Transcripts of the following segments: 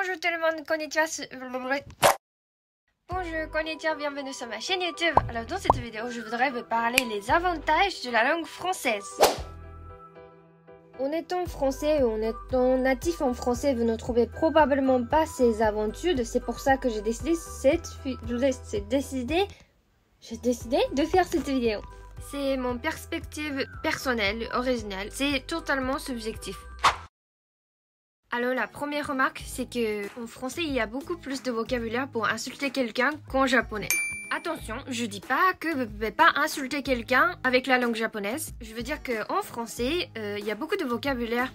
Bonjour tout le monde, konnichiwa. Bonjour, konnichiwa, bienvenue sur ma chaîne YouTube. Alors dans cette vidéo, je voudrais vous parler des avantages de la langue française. En étant français ou en étant natif en français, vous ne trouvez probablement pas ces aventures. C'est pour ça que j'ai décidé de faire cette vidéo. C'est mon perspective personnelle, originale. C'est totalement subjectif. Alors la première remarque, c'est que en français, il y a beaucoup plus de vocabulaire pour insulter quelqu'un qu'en japonais. Attention, je dis pas que vous pouvez pas insulter quelqu'un avec la langue japonaise. Je veux dire qu'en français, il y a beaucoup de vocabulaire.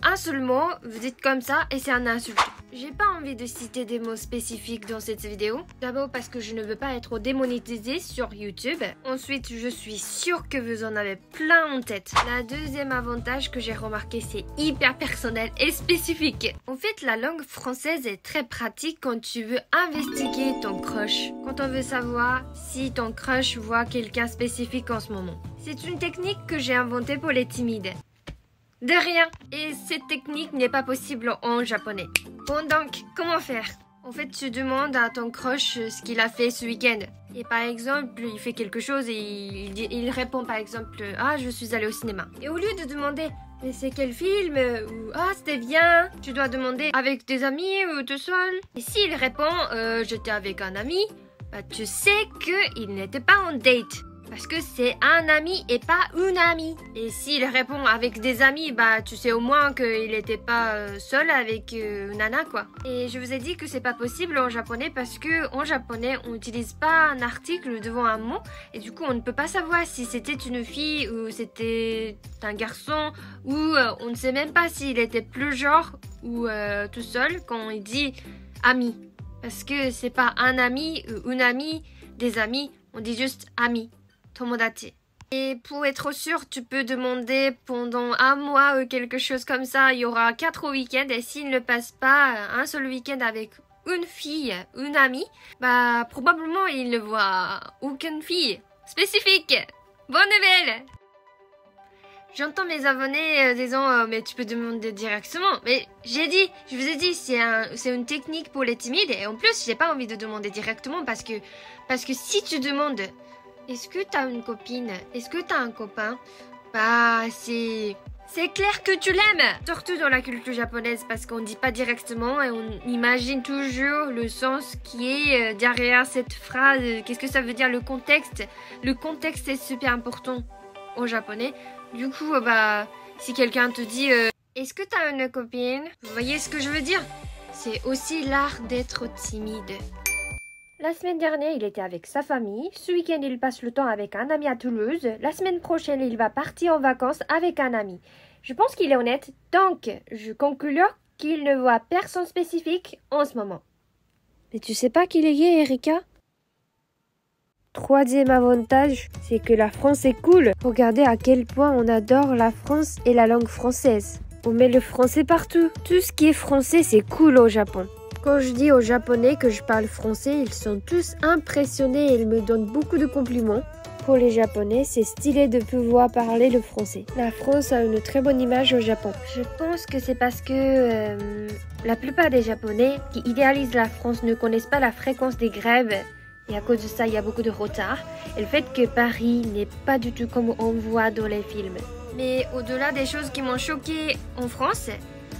Un seul mot, vous dites comme ça et c'est un insulte. J'ai pas envie de citer des mots spécifiques dans cette vidéo. D'abord parce que je ne veux pas être démonétisée sur YouTube. Ensuite, je suis sûre que vous en avez plein en tête. La deuxième avantage que j'ai remarqué, c'est hyper personnel et spécifique. En fait, la langue française est très pratique quand tu veux investiguer ton crush. Quand on veut savoir si ton crush voit quelqu'un spécifique en ce moment. C'est une technique que j'ai inventée pour les timides. De rien. Et cette technique n'est pas possible en japonais. Bon donc, comment faire? En fait, tu demandes à ton crush ce qu'il a fait ce week-end. Et par exemple, il fait quelque chose et il répond par exemple « Ah, je suis allé au cinéma ». Et au lieu de demander « Mais c'est quel film ?» ou « Ah, c'était bien », tu dois demander « Avec des amis ou tout seul ?» Et s'il répond « J'étais avec un ami », bah, tu sais qu'il n'était pas en date. Parce que c'est un ami et pas une amie. Et s'il répond avec des amis, bah tu sais au moins qu'il n'était pas seul avec Nana quoi. Et je vous ai dit que c'est pas possible en japonais parce que en japonais on n'utilise pas un article devant un mot et du coup on ne peut pas savoir si c'était une fille ou c'était un garçon ou on ne sait même pas s'il était plus genre ou tout seul quand il dit ami. Parce que c'est pas un ami ou une amie, des amis, on dit juste ami. Tomodachi. Et pour être sûr, tu peux demander pendant un mois ou quelque chose comme ça. Il y aura 4 week-ends et s'il ne passe pas un seul week-end avec une fille, une amie, bah probablement il ne voit aucune fille spécifique. Bonne nouvelle! J'entends mes abonnés disant mais tu peux demander directement. Mais je vous ai dit, c'est une technique pour les timides et en plus j'ai pas envie de demander directement parce que si tu demandes est-ce que t'as une copine? Est-ce que t'as un copain? Bah, c'est clair que tu l'aimes! Surtout dans la culture japonaise parce qu'on dit pas directement et on imagine toujours le sens qui est derrière cette phrase. Qu'est-ce que ça veut dire, le contexte? Le contexte est super important en japonais. Du coup, bah, si quelqu'un te dit est-ce que t'as une copine? Vous voyez ce que je veux dire? C'est aussi l'art d'être timide. La semaine dernière, il était avec sa famille. Ce week-end, il passe le temps avec un ami à Toulouse. La semaine prochaine, il va partir en vacances avec un ami. Je pense qu'il est honnête, donc je conclus qu'il ne voit personne spécifique en ce moment. Mais tu sais pas qu'il est gay, Erika? Troisième avantage, c'est que la France est cool. Regardez à quel point on adore la France et la langue française. On met le français partout. Tout ce qui est français, c'est cool au Japon. Quand je dis aux Japonais que je parle français, ils sont tous impressionnés et ils me donnent beaucoup de compliments. Pour les Japonais, c'est stylé de pouvoir parler le français. La France a une très bonne image au Japon. Je pense que c'est parce que la plupart des Japonais qui idéalisent la France ne connaissent pas la fréquence des grèves. Et à cause de ça, il y a beaucoup de retard. Et le fait que Paris n'est pas du tout comme on voit dans les films. Mais au-delà des choses qui m'ont choqué en France,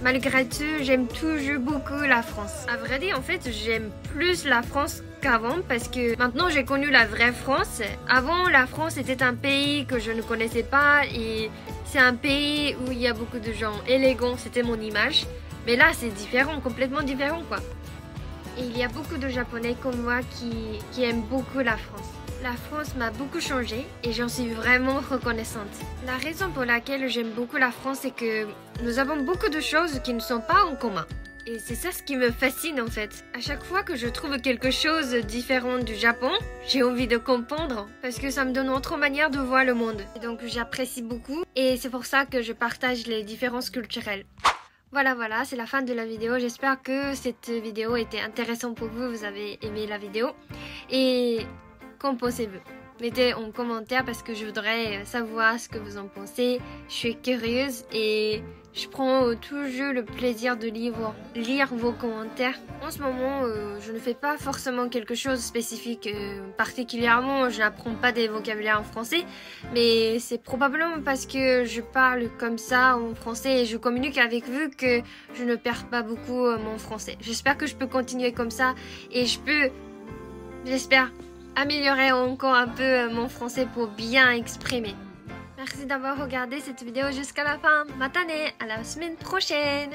malgré tout, j'aime toujours beaucoup la France. À vrai dire, en fait, j'aime plus la France qu'avant parce que maintenant j'ai connu la vraie France. Avant, la France était un pays que je ne connaissais pas et c'est un pays où il y a beaucoup de gens élégants, c'était mon image. Mais là, c'est différent, complètement différent quoi. Et il y a beaucoup de Japonais comme moi qui aiment beaucoup la France. La France m'a beaucoup changé et j'en suis vraiment reconnaissante. La raison pour laquelle j'aime beaucoup la France, c'est que nous avons beaucoup de choses qui ne sont pas en commun. Et c'est ça ce qui me fascine en fait. À chaque fois que je trouve quelque chose de différent du Japon, j'ai envie de comprendre parce que ça me donne une autre manière de voir le monde. Et donc j'apprécie beaucoup et c'est pour ça que je partage les différences culturelles. Voilà, c'est la fin de la vidéo. J'espère que cette vidéo était intéressante pour vous. Vous avez aimé la vidéo. Et qu'en pensez-vous? mettez en commentaire parce que je voudrais savoir ce que vous en pensez. Je suis curieuse et je prends toujours le plaisir de lire vos commentaires. En ce moment, je ne fais pas forcément quelque chose de spécifique particulièrement. Je n'apprends pas des vocabulaires en français, mais c'est probablement parce que je parle comme ça en français et je communique avec vous que je ne perds pas beaucoup mon français. J'espère que je peux continuer comme ça et j'espère, améliorer encore un peu mon français pour bien exprimer. Merci d'avoir regardé cette vidéo jusqu'à la fin. Matane, à la semaine prochaine.